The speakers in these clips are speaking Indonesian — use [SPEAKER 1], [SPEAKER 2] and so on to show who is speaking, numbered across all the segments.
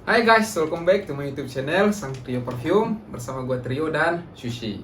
[SPEAKER 1] Hai guys, welcome back to my YouTube channel Sang Trio Perfume bersama gue Trio dan Sushi.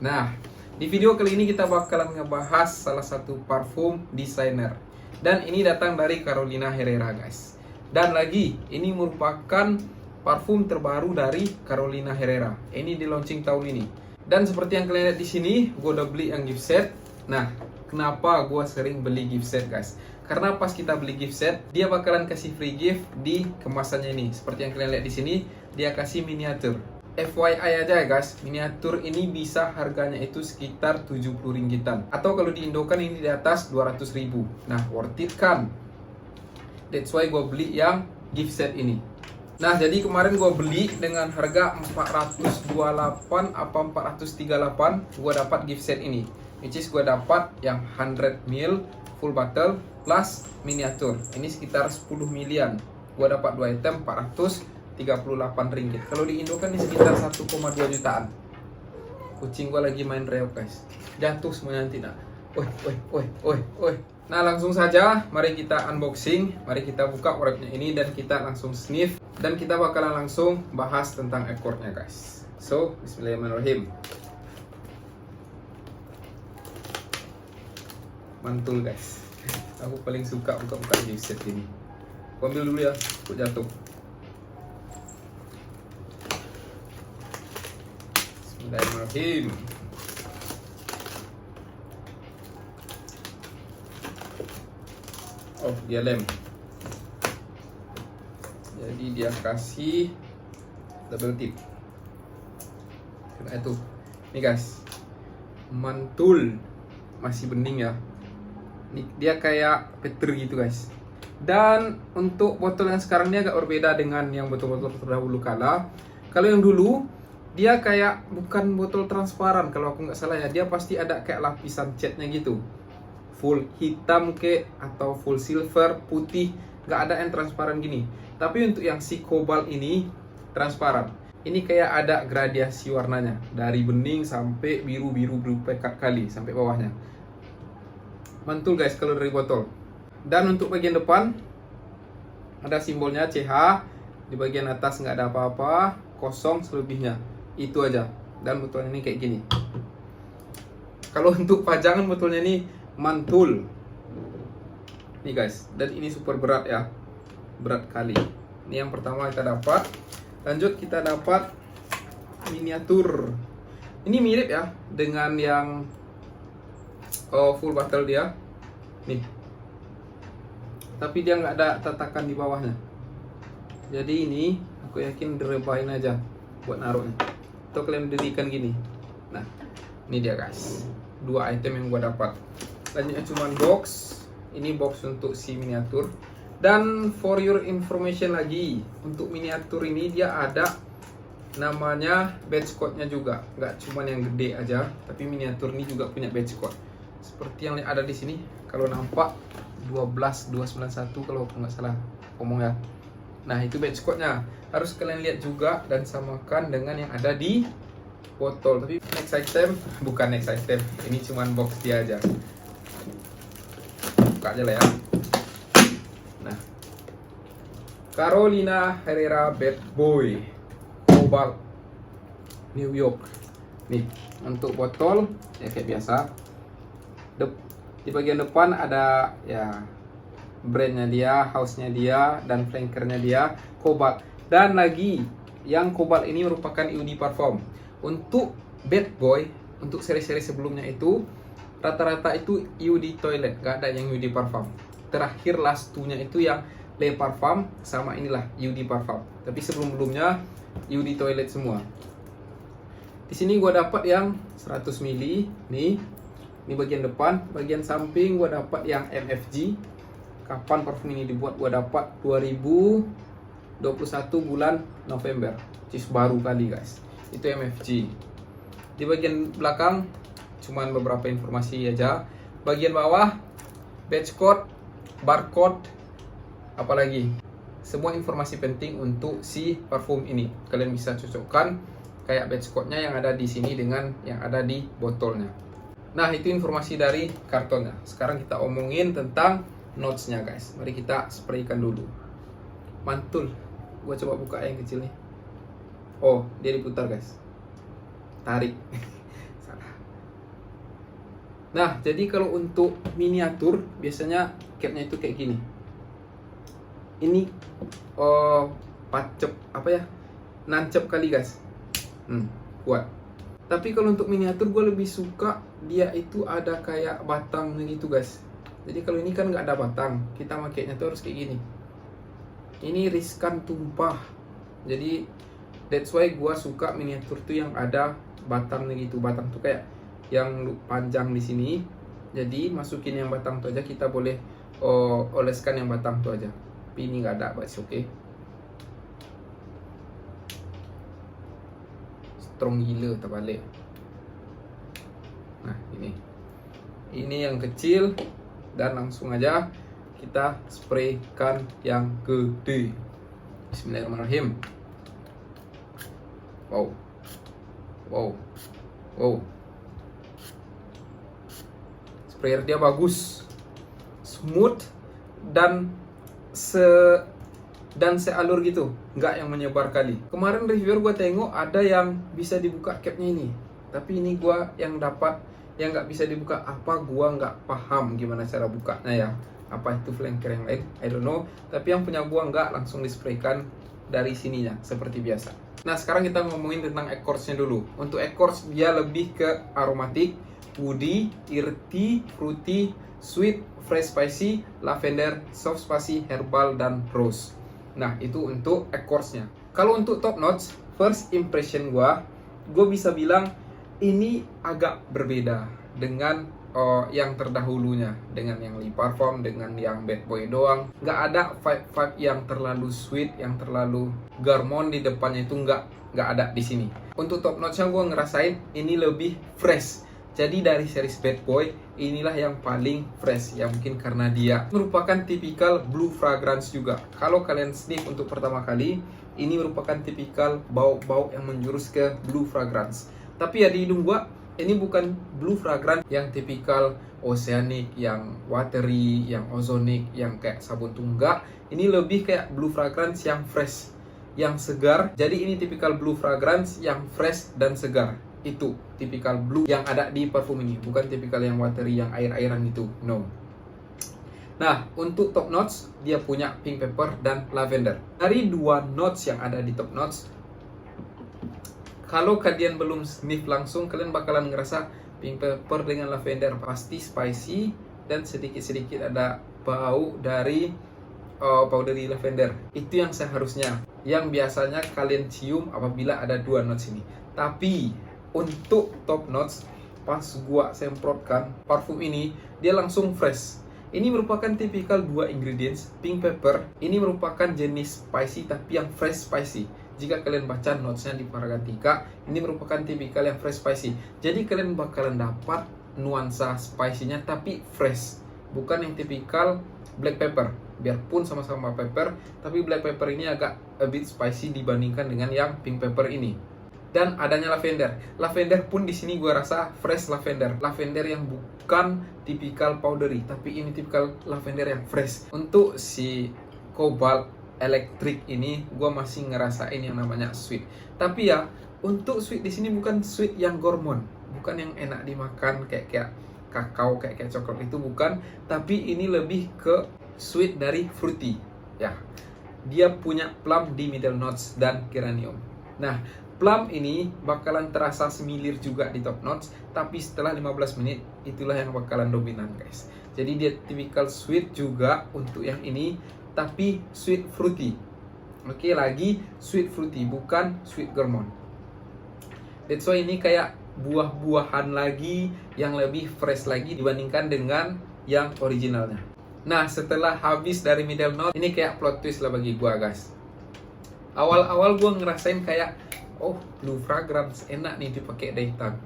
[SPEAKER 1] Nah, di video kali ini kita bakalan ngebahas salah satu parfum designer. Dan ini datang dari Carolina Herrera guys. Dan lagi, ini merupakan parfum terbaru dari Carolina Herrera. Ini di launching tahun ini. Dan seperti yang kalian lihat di sini, gue udah beli yang gift set. Nah, kenapa gue sering beli gift set guys? Karena pas kita beli gift set, dia bakalan kasih free gift di kemasannya ini. Seperti yang kalian lihat di sini, dia kasih miniatur. FYI aja ya guys, miniatur ini bisa harganya itu sekitar 70 ringgitan. Atau kalau di Indokan ini di atas 200 ribu. Nah, worth it kan? That's why gue beli yang gift set ini. Nah, jadi kemarin gue beli dengan harga 428 apa 438, gue dapat gift set ini. Which is gue dapat yang 100 ml full bottle plus miniatur. Ini sekitar 10 milian. Gua dapat 2 item 438 ringgit. Kalau di Indo kan ini sekitar 1,2 jutaan. Kucing gua lagi main reok guys. Jatuh semuanya nanti nak. Oi. Nah, langsung saja mari kita unboxing. Mari kita buka wrapnya ini dan kita langsung sniff dan kita bakalan langsung bahas tentang ekornya guys. So, bismillahirrahmanirrahim. Mantul guys. Aku paling suka buka-buka gift set ini. Aku ambil dulu ya, aku jatuh. Bismillahirrahmanirrahim. Oh, dia lem. Jadi dia kasih double tip. Kayak itu. Nih guys. Mantul. Masih bening ya. Dia kayak petir gitu guys. Dan untuk botol yang sekarang ini agak berbeda dengan yang botol-botol terdahulu kala. Kalau yang dulu dia kayak bukan botol transparan kalau aku nggak salah ya. Dia pasti ada kayak lapisan catnya gitu. Full hitam ke atau full silver, putih, nggak ada yang transparan gini. Tapi untuk yang si kobalt ini transparan. Ini kayak ada gradiasi warnanya dari bening sampai biru-biru berpekat kali sampai bawahnya. Mantul guys kalau dari botol. Dan untuk bagian depan ada simbolnya CH. Di bagian atas nggak ada apa-apa, kosong selebihnya. Itu aja. Dan botolnya ini kayak gini. Kalau untuk pajangan botolnya ini mantul. Nih guys, dan ini super berat ya. Berat kali. Ini yang pertama kita dapat. Lanjut kita dapat miniatur. Ini mirip ya dengan yang full bottle dia nih, tapi dia nggak ada tatakan di bawahnya. Jadi ini aku yakin direbahin aja buat naruhnya, atau kalian dirikan gini. Nah, ini dia guys, dua item yang gua dapat. Lanjutnya cuman box. Ini box untuk si miniatur. Dan for your information lagi, untuk miniatur ini dia ada namanya badge code-nya juga. Nggak cuman yang gede aja, tapi miniatur ini juga punya badge code. Seperti yang ada di sini, kalau nampak 12291 kalau nggak salah ngomong ya. Nah, itu badge code-nya. Harus kalian lihat juga dan samakan dengan yang ada di botol. Tapi next item, bukan next item. Ini cuman box dia aja. Buka aja lah ya. Nah, Carolina Herrera Bad Boy Cobalt New York. Nih, untuk botol ya kayak biasa. Di bagian depan ada ya brandnya dia, house-nya dia, dan flankernya dia, Cobalt. Dan lagi yang Cobalt ini merupakan UD Parfum. Untuk Bad Boy, untuk seri-seri sebelumnya itu rata-rata itu UD Toilet, gak ada yang UD Parfum. Terakhir last 2-nya itu yang Le Parfum sama inilah UD Parfum. Tapi sebelum-sebelumnya UD Toilet semua. Di sini gua dapat yang 100 ml nih. Ini bagian depan, bagian samping gua dapat yang MFG. Kapan parfum ini dibuat? Gua dapat 2021 bulan November. Cis baru kali guys. Itu MFG. Di bagian belakang cuman beberapa informasi aja. Bagian bawah badge code, barcode, apalagi semua informasi penting untuk si parfum ini. Kalian bisa cocokkan kayak badge code-nya yang ada di sini dengan yang ada di botolnya. Nah, itu informasi dari kartonnya. Sekarang kita omongin tentang notes-nya guys. Mari kita spraykan dulu. Mantul. Gua coba buka yang kecil nih. Oh, dia diputar guys. Tarik. Salah. Nah, jadi kalau untuk miniatur biasanya capnya itu kayak gini. Ini pacep apa ya? Nancep kali guys. Kuat. Tapi kalau untuk miniatur gue lebih suka dia itu ada kayak batangnya gitu guys. Jadi kalau ini kan nggak ada batang, kita makainya tuh harus kayak gini. Ini riskan tumpah. Jadi that's why gue suka miniatur tuh yang ada batangnya gitu. Batang tuh kayak yang panjang di sini. Jadi masukin yang batang tuh aja, kita boleh oleskan yang batang tuh aja. Tapi ini nggak ada, but it's okay. Strong gila terbalik. Nah ini yang kecil, dan langsung aja kita spraykan yang gede. Bismillahirrahmanirrahim. Wow. Sprayer dia bagus, smooth, dan sealur gitu, nggak yang menyebar kali. Kemarin reviewer gue tengok ada yang bisa dibuka capnya ini, tapi ini gue yang dapat yang nggak bisa dibuka. Apa gue nggak paham gimana cara bukanya ya, apa itu flanker yang lain, I don't know. Tapi yang punya gue nggak, langsung dispraykan dari sininya seperti biasa. Nah sekarang kita ngomongin tentang ekornya dulu. Untuk ekors dia lebih ke aromatik, woody, earthy, fruity, sweet, fresh spicy, lavender, soft spicy, herbal, dan rose. Nah itu untuk ekornya. Kalau untuk top notes, first impression gue bisa bilang ini agak berbeda dengan yang terdahulunya, dengan yang Lee Parfum, dengan yang Bad Boy doang. Nggak ada vibe yang terlalu sweet, yang terlalu gourmand di depannya, itu nggak ada di sini. Untuk top notesnya gue ngerasain ini lebih fresh. Jadi dari series Bad Boy, inilah yang paling fresh. Ya mungkin karena dia merupakan tipikal blue fragrance juga. Kalau kalian sniff untuk pertama kali, ini merupakan tipikal bau-bau yang menjurus ke blue fragrance. Tapi ya di hidung gua, ini bukan blue fragrance yang tipikal oceanic, yang watery, yang ozonic, yang kayak sabun tunggak. Ini lebih kayak blue fragrance yang fresh, yang segar. Jadi ini tipikal blue fragrance yang fresh dan segar. Itu tipikal blue yang ada di parfum ini, bukan tipikal yang watery, yang air-airan itu, no. Nah untuk top notes, dia punya pink pepper dan lavender. Dari dua notes yang ada di top notes, kalau kalian belum sniff langsung, kalian bakalan ngerasa pink pepper dengan lavender pasti spicy, dan sedikit-sedikit ada bau dari powdery lavender. Itu yang seharusnya, yang biasanya kalian cium apabila ada dua notes ini. Tapi untuk top notes, pas gua semprotkan parfum ini, dia langsung fresh. Ini merupakan tipikal dua ingredients, pink pepper. Ini merupakan jenis spicy tapi yang fresh spicy. Jika kalian baca notesnya di Paragatika, ini merupakan tipikal yang fresh spicy. Jadi kalian bakalan dapat nuansa spicy-nya tapi fresh, bukan yang tipikal black pepper. Biarpun sama-sama pepper, tapi black pepper ini agak a bit spicy dibandingkan dengan yang pink pepper ini. Dan adanya lavender. Lavender pun di sini gue rasa fresh lavender. Lavender yang bukan tipikal powdery, tapi ini tipikal lavender yang fresh. Untuk si Cobalt Electric ini gue masih ngerasain yang namanya sweet. Tapi ya untuk sweet di sini bukan sweet yang gourmand, bukan yang enak dimakan kayak kakao, kayak coklat, itu bukan. Tapi ini lebih ke sweet dari fruity. Ya, dia punya plum di middle notes dan geranium. Nah, plum ini bakalan terasa semilir juga di top notes, tapi setelah 15 menit itulah yang bakalan dominan guys. Jadi dia tipikal sweet juga untuk yang ini, tapi sweet fruity. Oke, lagi sweet fruity, bukan sweet gourmand. That's why ini kayak buah-buahan lagi yang lebih fresh lagi dibandingkan dengan yang originalnya. Nah, setelah habis dari middle note, ini kayak plot twist lah bagi gua guys. Awal-awal gua ngerasain kayak, oh blue fragrance enak nih dipakai daytime.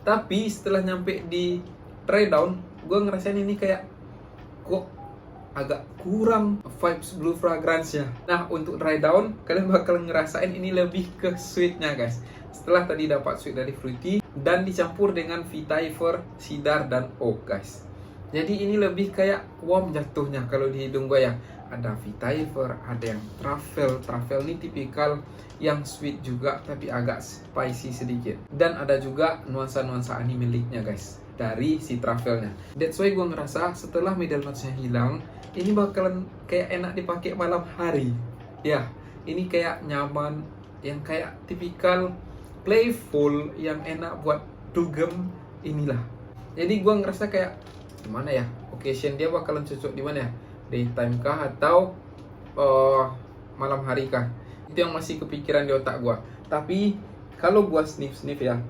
[SPEAKER 1] Tapi setelah nyampe di dry down, gue ngerasain ini kayak kok agak kurang vibes blue fragrance-nya. Nah untuk dry down, kalian bakal ngerasain ini lebih ke sweetnya guys. Setelah tadi dapat sweet dari fruity dan dicampur dengan vetiver, cedar, dan oak guys. Jadi ini lebih kayak warm jatuhnya kalau di hidung gue ya. ada Vetiver, ada yang Travel ini tipikal yang sweet juga tapi agak spicy sedikit. Dan ada juga nuansa-nuansa anime lead-nya guys dari si Travelnya. That's why gue ngerasa setelah middle notes-nya hilang, ini bakalan kayak enak dipakai malam hari. Ya, ini kayak nyaman, yang kayak tipikal playful, yang enak buat dugem inilah. Jadi gue ngerasa kayak gimana ya, occasion dia bakalan cocok di mana ya, daytime kah atau malam hari kah? Itu yang masih kepikiran di otak gue. Tapi kalau gue sniff ya,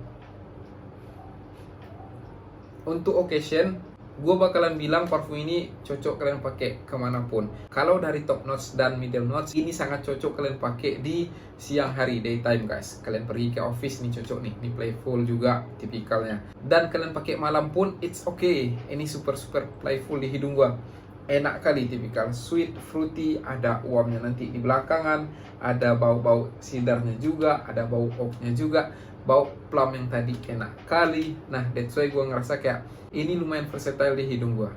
[SPEAKER 1] untuk occasion gue bakalan bilang parfum ini cocok kalian pakai kemanapun. Kalau dari top notes dan middle notes, ini sangat cocok kalian pakai di siang hari, daytime guys. Kalian pergi ke office nih cocok nih, ini playful juga tipikalnya. Dan kalian pakai malam pun it's okay. Ini super playful di hidung gua. Enak kali, tipikal sweet, fruity, ada uamnya nanti di belakangan, ada bau-bau sidarnya juga, ada bau oaknya juga, bau plum yang tadi enak kali. Nah, that's why gue ngerasa kayak ini lumayan versatile di hidung gue.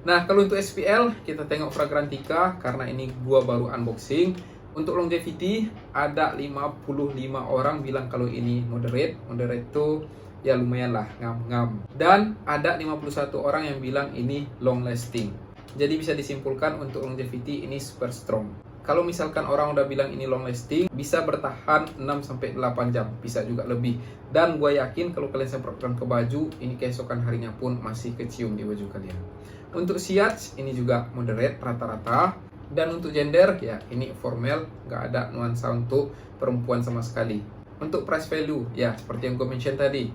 [SPEAKER 1] Nah, kalau untuk SPL, kita tengok Fragrantica, karena ini gue baru unboxing. Untuk longevity, ada 55 orang bilang kalau ini moderate. Moderate tuh ya lumayan lah, ngam-ngam. Dan ada 51 orang yang bilang ini long lasting. Jadi bisa disimpulkan untuk longevity ini super strong. Kalau misalkan orang udah bilang ini long lasting, bisa bertahan 6-8 jam, bisa juga lebih. Dan gue yakin kalau kalian semprotkan ke baju, ini keesokan harinya pun masih kecium di baju kalian. Untuk siats, ini juga moderate rata-rata. Dan untuk gender, ya ini formal, nggak ada nuansa untuk perempuan sama sekali. Untuk price value, ya seperti yang gue mention tadi,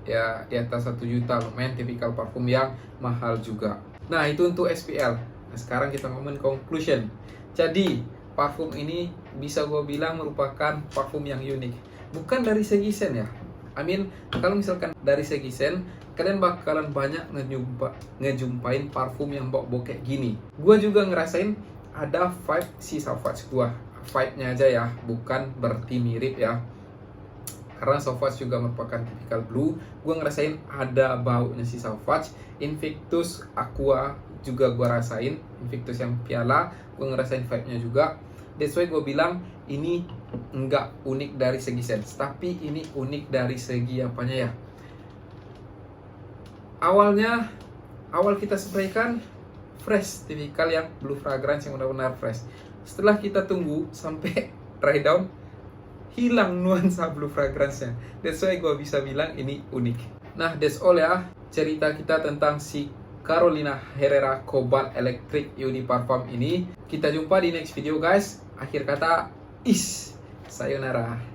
[SPEAKER 1] ya di atas 1 juta, lumayan tipikal parfum yang mahal juga. Nah, itu untuk SPL. Nah, sekarang kita ngomongin conclusion. Jadi, parfum ini bisa gue bilang merupakan parfum yang unik. Bukan dari segi sen ya. Kalau misalkan dari segi sen, kalian bakalan banyak ngejumpain parfum yang bau kayak gini. Gue juga ngerasain ada vibe si Sauvage gue. Vibe-nya aja ya, bukan berarti mirip ya. Karena Sauvage juga merupakan tipikal blue, gue ngerasain ada baunya si Sauvage. Invictus Aqua juga gue rasain, Invictus yang piala, gue ngerasain vibe-nya juga. That's why gue bilang ini nggak unik dari segi sense, tapi ini unik dari segi apanya ya. Awal kita spraykan fresh, tipikal yang blue fragrance yang benar-benar fresh. Setelah kita tunggu sampai dry down, hilang nuansa blue fragrance-nya. That's why gue bisa bilang ini unik. Nah, that's all ya cerita kita tentang si Carolina Herrera Cobalt Electric Eau de Parfum ini. Kita jumpa di next video guys. Akhir kata, sayonara.